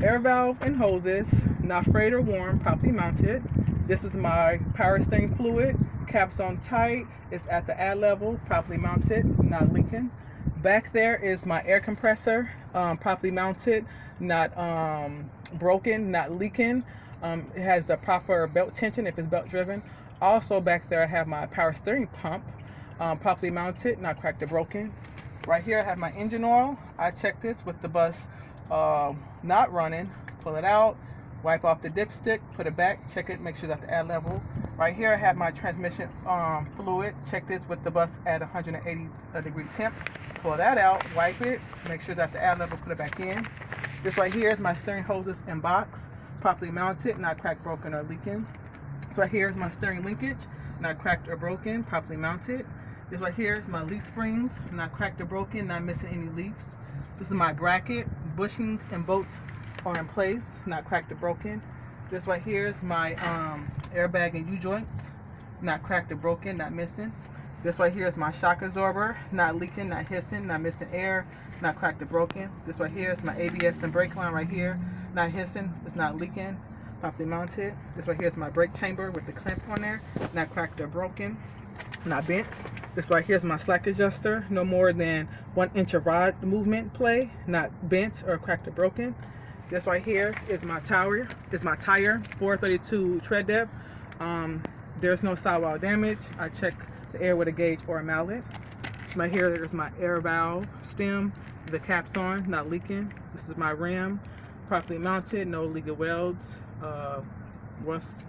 Air valve and hoses, not frayed or worn, properly mounted. This is my power steering fluid, caps on tight, it's at the add level, properly mounted, not leaking. Back there is my air compressor, properly mounted, not broken, not leaking. It has the proper belt tension if it's belt driven. Also back there I have my power steering pump, properly mounted, not cracked or broken. Right here I have my engine oil. I check this with the bus not running. Pull it out, wipe off the dipstick, put it back, check it, make sure it's at the add level. Right here I have my transmission fluid. Check this with the bus at 180 degree temp. Pull that out, wipe it, make sure it's at the add level, put it back in. This right here is my steering hoses and box, properly mounted, not cracked, broken, or leaking. This right here is my steering linkage, not cracked or broken, properly mounted. This right here is my leaf springs, not cracked or broken, not missing any leaves. This is my bracket, bushings and bolts are in place, not cracked or broken. This right here is my airbag and U-joints, not cracked or broken, not missing. This right here is my shock absorber, not leaking, not hissing, not missing air, not cracked or broken. This right here is my ABS and brake line right here, not hissing, it's not leaking, properly mounted. This right here is my brake chamber with the clamp on there, not cracked or broken, not bent. This right here is my slack adjuster, no more than 1 inch of rod movement play, not bent or cracked or broken. This right here is my tire, 432 tread depth. There's no sidewall damage. I check the air with a gauge or a mallet. Right here, there's my air valve stem, the cap's on, not leaking. This is my rim, properly mounted, no leaking welds, rust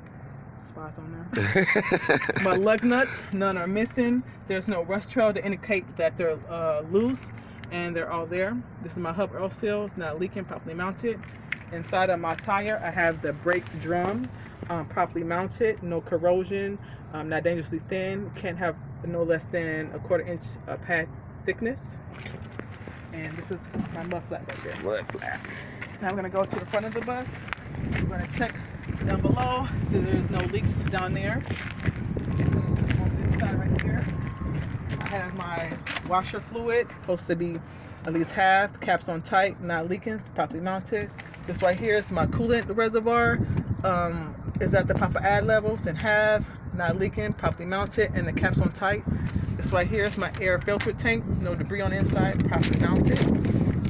spots on there. My lug nuts, none are missing. There's no rust trail to indicate that they're loose, and they're all there. This is my hub oil seals, not leaking, properly mounted. Inside of my tire, I have the brake drum, properly mounted, no corrosion, not dangerously thin, can't have no less than a 1/4 inch pad thickness. And this is my mud flap right there. Mud flap. Now I'm gonna go to the front of the bus. I'm gonna check down below, so there's no leaks down there. On this side right here, I have my washer fluid, supposed to be at least half, caps on tight, not leaking, it's properly mounted. This right here is my coolant reservoir, is at the proper add levels, and half, not leaking, properly mounted, and the caps on tight. This right here is my air filter tank, no debris on the inside, properly mounted.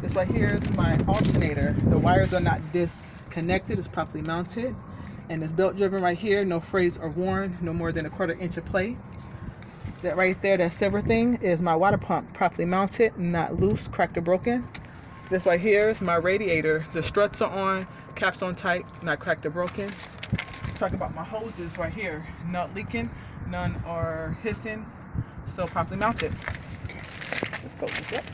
This right here is my alternator. The wires are not disconnected, it's properly mounted. And it's belt driven right here, no frays or worn, no more than a 1/4 inch of play. That right there, that silver thing, is my water pump, properly mounted, not loose, cracked or broken. This right here is my radiator. The struts are on, caps on tight, not cracked or broken. Talk about my hoses right here, not leaking, none are hissing, so properly mounted. Let's close this up.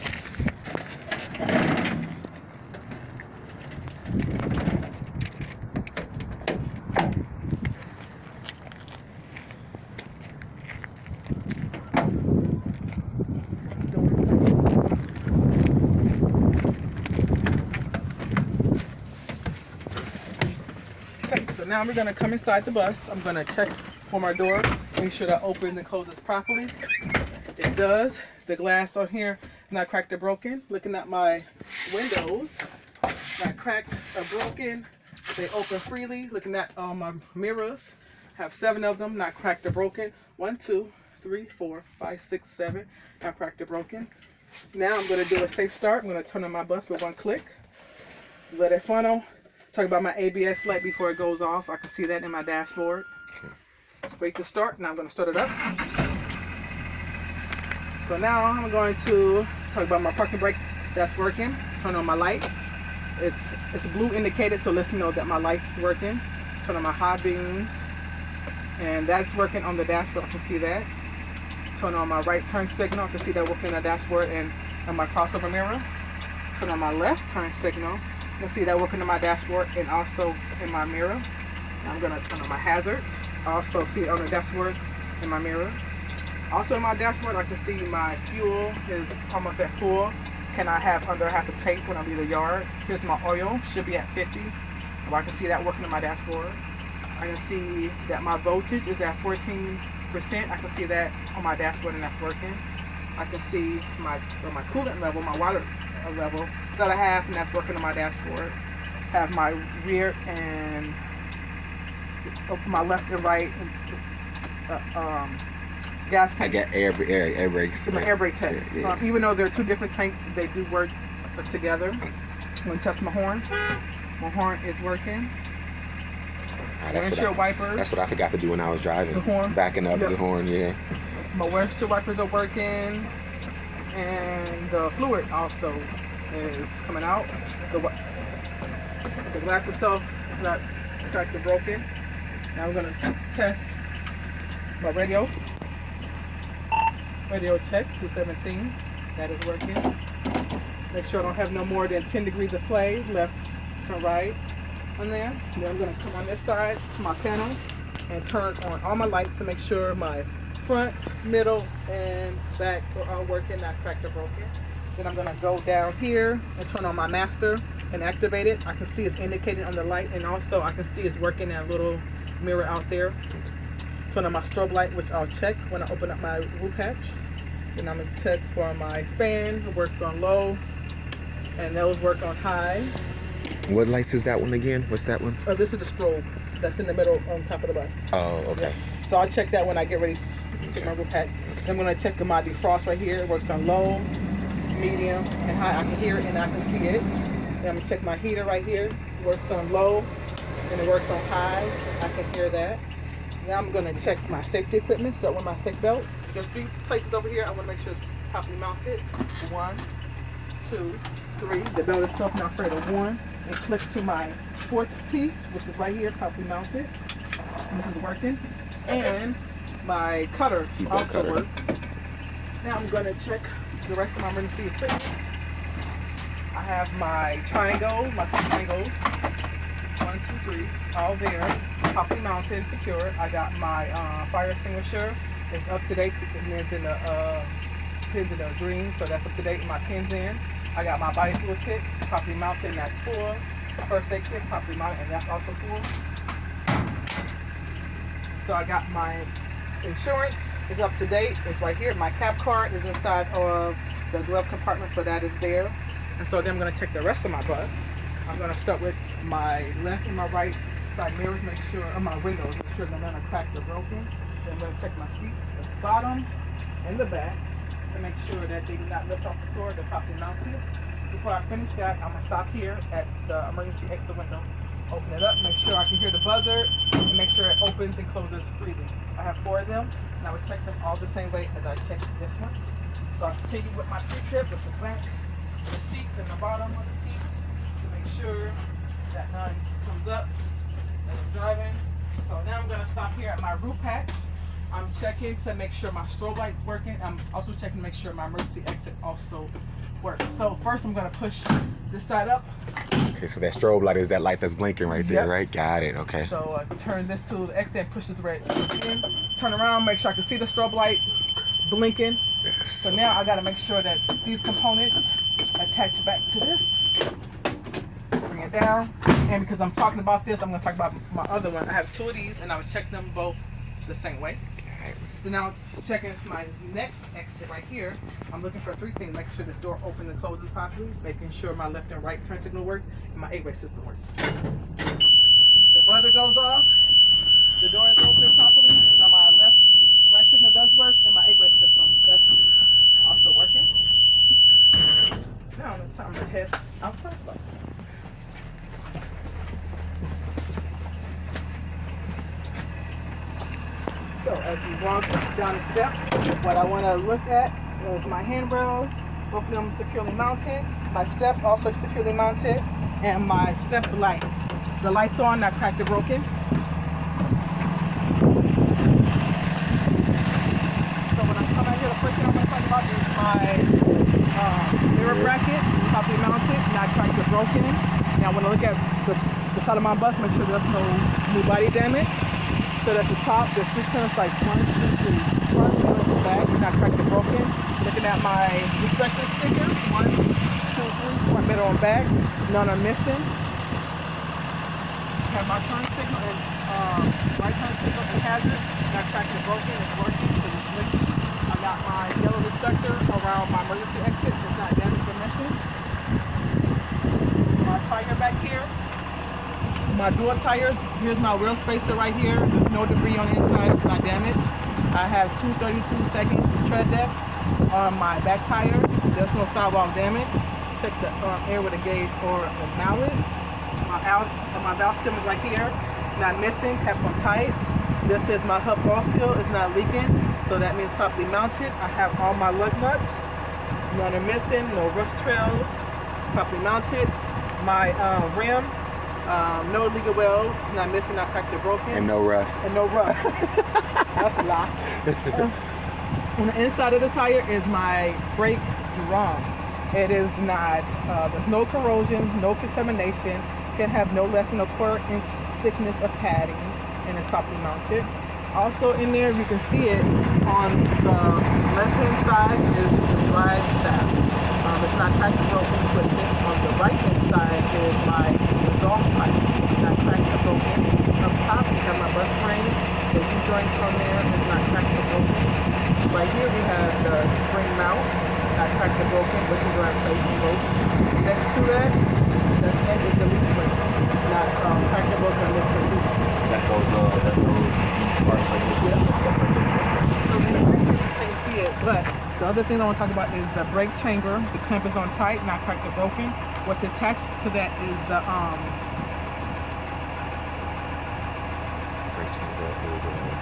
So now we're gonna come inside the bus. I'm gonna check for my door, make sure that opens and closes properly. It does. The glass on here is not cracked or broken. Looking at my windows, not cracked or broken. They open freely. Looking at my mirrors, have 7 of them, not cracked or broken. 1, 2, 3, 4, 5, 6, 7, not cracked or broken. Now I'm gonna do a safe start. I'm gonna turn on my bus with 1 click. Let it funnel. Talk about my ABS light before it goes off. I can see that in my dashboard. Wait to start. Now I'm going to start it up. So now I'm going to talk about my parking brake that's working. Turn on my lights. It's blue indicated, so lets me know that my lights is working. Turn on my high beams, and that's working on the dashboard. I can see that. Turn on my right turn signal. I can see that working on the dashboard and on my crossover mirror. Turn on my left turn signal. You can see that working on my dashboard and also in my mirror. Now I'm going to turn on my hazards. I also see it on the dashboard in my mirror. Also in my dashboard, I can see my fuel is almost at full. Can I have under half a tank when I leave the yard? Here's my oil, should be at 50. I can see that working on my dashboard. I can see that my voltage is at 14%. I can see that on my dashboard and that's working. I can see my coolant level, my water level, it's at a half, and that's working on my dashboard. have my rear and my left and right gas tank. I got air brakes. My air brake tank. Yeah. Even though they're two different tanks, they do work together. I'm going to test my horn. My horn is working. Windshield wipers. That's what I forgot to do when I was driving. The horn. Backing up, the horn, yeah. My windshield wipers are working. And the fluid also is coming out. The glass itself is not cracked or broken. Now I'm going to test my radio. Radio check, 217. That is working. Make sure I don't have no more than 10 degrees of play, left to right on there. Then I'm going to come on this side to my panel and turn on all my lights to make sure my front, middle, and back are all working, not cracked or broken. Then I'm going to go down here and turn on my master and activate it. I can see it's indicating on the light, and also I can see it's working that little mirror out there. Turn on my strobe light, which I'll check when I open up my roof hatch. Then I'm going to check for my fan. It works on low, and those work on high. What lights is that one again? What's that one? This is the strobe that's in the middle on top of the bus. Oh, okay. Yeah. So I'll check that when I get ready to take my roof hatch. Then I'm going to check my defrost right here. It works on low, medium, and high. I can hear it and I can see it. Then I'm going to check my heater right here. It works on low and it works on high. I can hear that. Now I'm going to check my safety equipment. Start with my safety belt. There's 3 places over here. I want to make sure it's properly mounted. 1, 2, 3. The belt itself not afraid of 1. It clicks to my 4th piece, which is right here, properly mounted. This is working. And my cutter also works. Now I'm going to check the rest of my emergency equipment. I have my triangle, my 2 triangles. 1, 2, 3, all there, properly mounted and secure. I got my fire extinguisher. It's up to date. It's in the pins in the green, so that's up to date. My pins in. I got my body fluid kit, properly mounted, and that's full. First aid kit, properly mounted, and that's also full. So I got my insurance is up to date. It's right here. My cap card is inside of the glove compartment, so that is there. And so then I'm going to check the rest of my bus. I'm going to start with my left and my right side mirrors, make sure, or my windows, make sure they're not cracked or broken. Then I'm going to check my seats, the bottom and the backs, to make sure that they do not lift off the floor, they're properly mounted. Before I finish that, I'm going to stop here at the emergency exit window, open it up, make sure I can hear the buzzer, and make sure it opens and closes freely. I have 4 of them, and I will check them all the same way as I checked this one. So I'll continue with my pre-trip with the back, the seats, and the bottom of the seats to make sure that none comes up as I'm driving. So now I'm going to stop here at my roof hatch. I'm checking to make sure my strobe light's working. I'm also checking to make sure my emergency exit also works. So first I'm going to push this side up. Okay, so that strobe light is that light that's blinking right there, right? Got it, okay. So turn this to the exit and push this red in. Turn around, make sure I can see the strobe light blinking. Yes. So now I got to make sure that these components attach back to this. Bring it down. And because I'm talking about this, I'm going to talk about my other one. I have 2 of these, and I would check them both the same way. So now checking my next exit right here, I'm looking for 3 things. Making sure this door opens and closes properly, making sure my left and right turn signal works, and my 8-way system works. The buzzer goes off, the door is open properly, now my left, right signal does work, and my 8-way system, that's also working. Now it's time to head outside the bus. So as you walk down the steps, what I want to look at is my handrails, both of them securely mounted, my steps also securely mounted, and my step light. The light's on, not cracked or broken. So when I come out here, the first thing I'm going to talk about is my mirror bracket, properly mounted, not cracked or broken. Now when I look at the side of my bus, make sure there's no new body damage. So at the top, there's 3 corners like 1, 2, 3, front, middle, and back, not cracked or broken. Looking at my reflector stickers, 1, 2, 3, front, middle, and back. None are missing. Have my turn signal and right turn signal and hazard, not cracked or broken. It's working because it's blinking. I got my yellow reflector around my emergency exit. It's not damaged or missing. My tire back here. my dual tires, here's my wheel spacer right here. There's no debris on the inside, it's not damaged. I have 232 seconds tread depth on my back tires. There's no sidewalk damage. Check the air with a gauge or a mallet. My valve stem is right here, not missing, kept on tight. This is my hub ball seal, it's not leaking, so that means properly mounted. I have all my lug nuts, none are missing, no rust trails, properly mounted. My rim, no illegal welds, not missing, not cracked or broken. And no rust. And no rust. That's a lie. On the inside of the tire is my brake drum. It is not, there's no corrosion, no contamination, can have no less than a 1/4 inch thickness of padding, and it's properly mounted. Also in there, you can see it on the left-hand side is the drive shaft. It's not cracked, broken, twisted. On the right-hand side is my exhaust pipe. It's not cracked or broken. Up top, we have my bus frames. The U-joints on there is not cracked or broken. Right here, we have the spring mount, not cracked or broken, which is where I'm placing bolts. Next to that, the end is the leaf spring, not cracked or broken, missed or loose. That's those parts right here. Yeah. That stuff right there. So in the back here, you can't see it, but the other thing I want to talk about is the brake chamber. The clamp is on tight, not cracked or broken. What's attached to that is the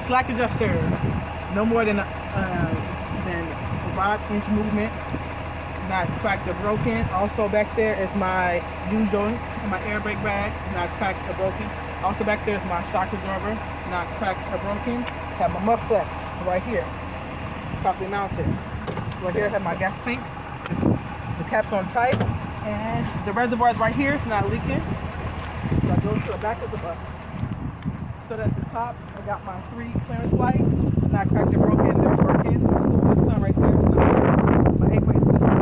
slack adjuster. No more than 5-inch movement, not cracked or broken. Also back there is my U-joints and my air brake bag, not cracked or broken. Also back there is my shock absorber, not cracked or broken. Have my muffler right here, properly mounted. Right here I have my gas tank. The cap's on tight, and the reservoir is right here. It's not leaking. So I go to the back of the bus. So at the top, I got my 3 clearance lights, not cracked or broken. They're working. There's a little sun right there. It's not my 8-way system.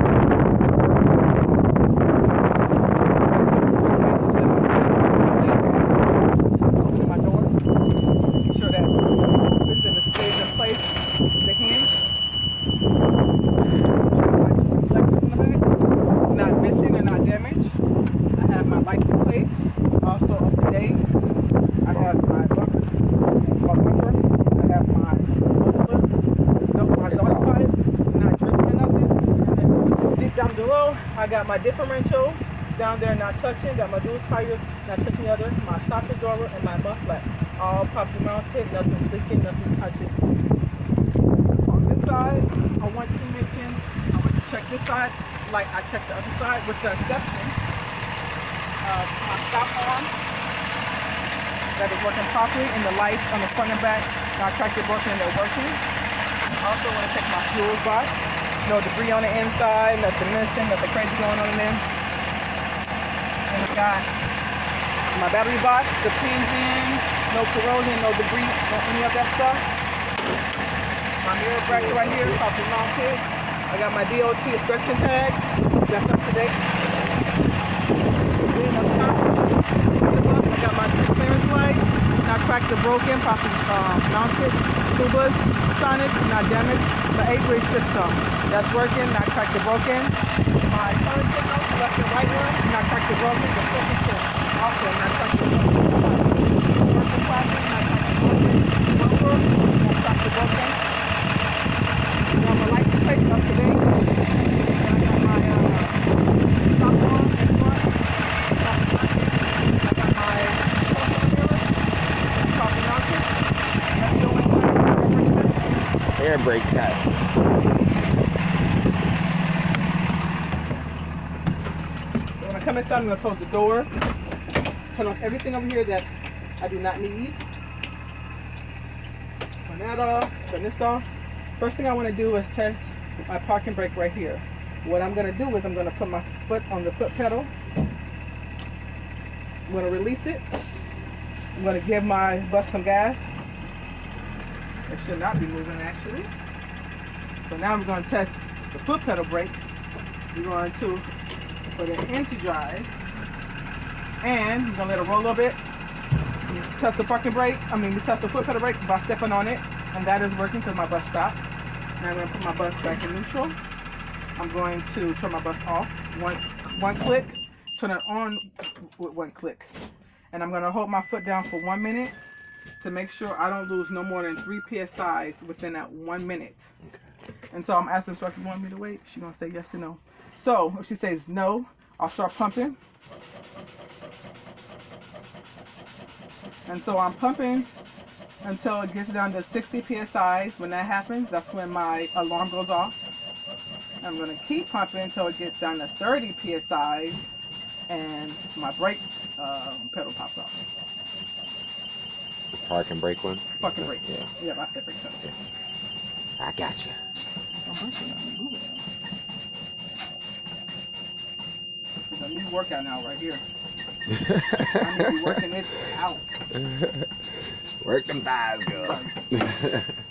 Open my door. Make sure that it opens and it stays in place. The hinge. My 2 reflectors in the back, not missing and not damaged. I have my lights and plates, also up to date. I have my bumpers, my bumper. I have my muffler, no, my exhaust pipe, not dripping or nothing. And then deep down below, I got my differentials down there, not touching. Got my dual tires, not touching the other. My shock absorber and my muffler, all properly mounted. Nothing's leaking, nothing's touching. On this side, I want to mention, I want to check this side like I checked the other side, with the exception of my stop arm that is working properly, and the lights on the front and back not cracked or broken, and they're working. Also want to check my fuel box. No debris on the inside, nothing missing, nothing crazy going on in there. And I got my battery box, the pins in, no corrosion, no debris, no any of that stuff. My mirror bracket right here, properly mounted. I got my DOT inspection tag, that's up to date. Then up top, I got my clearance light, not cracked or broken, properly mounted. School bus signage, not damaged. The 8-way system, that's working, not cracked or broken. My turn signals, left and right one, not cracked or broken. The second set, also not cracked or broken. Working properly, not cracked or broken. Bumper, not cracked or broken. I got my license plate up to date. And I got my top on and front. I got my mirror, properly mounted. That's the only thing. Air brake test. So when I come inside, I'm going to close the door, turn off everything over here that I do not need. Turn that off, turn this off. First thing I want to do is test my parking brake right here. What I'm going to do is I'm going to put my foot on the foot pedal. I'm going to release it. I'm going to give my bus some gas. It should not be moving actually. So now I'm going to test the foot pedal brake. We're going to put it into drive, and we're going to let it roll a little bit. We test the parking brake, we test the foot pedal brake by stepping on it, and that is working because my bus stopped. Now I'm going to put my bus back in neutral. I'm going to turn my bus off, one click, turn it on with one click. And I'm gonna hold my foot down for 1 minute to make sure I don't lose no more than 3 PSIs within that 1 minute. And so I'm asking her, if you want me to wait? She's gonna say yes or no. So if she says no, I'll start pumping. And so I'm pumping until it gets down to 60 PSIs. When that happens, that's when my alarm goes off. I'm gonna keep pumping until it gets down to 30 PSIs and my brake pedal pops off. The park and brake one? Fucking brake. Yeah. Yeah, I said brake pedal. I got you. It's a new workout now right here. I need to be working this out. Work them thighs, girl.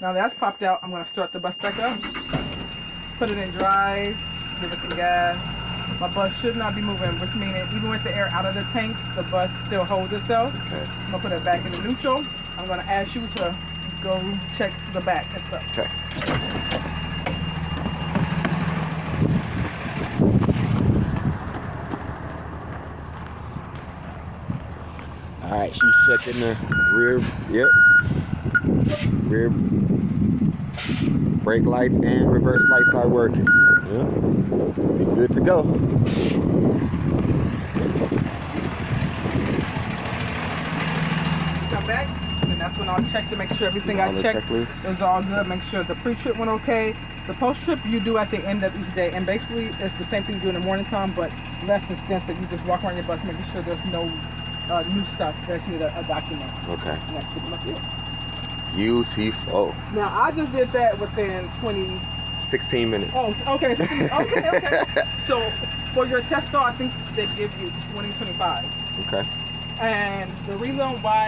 Now that's popped out, I'm gonna start the bus back up. Put it in drive, give it some gas. My bus should not be moving, which means even with the air out of the tanks, the bus still holds itself. Okay. I'm gonna put it back into neutral. I'm gonna ask you to go check the back and stuff. Okay. All right, she's checking the rear. Yep. Rear brake lights and reverse lights are working. Yep. Be good to go. Come back, and that's when I'll check to make sure everything All I the checked checklists. is all good. Make sure the pre-trip went okay. The post-trip you do at the end of each day, and basically it's the same thing you do in the morning time, but less extensive. You just walk around your bus, making sure there's no new stuff that you need a document. Okay. And that's pretty much it. Beautiful. Now I just did that within 20. 16 minutes. Oh, okay. Okay. So for your test, though, I think they give you 20, 25. Okay. And the reason why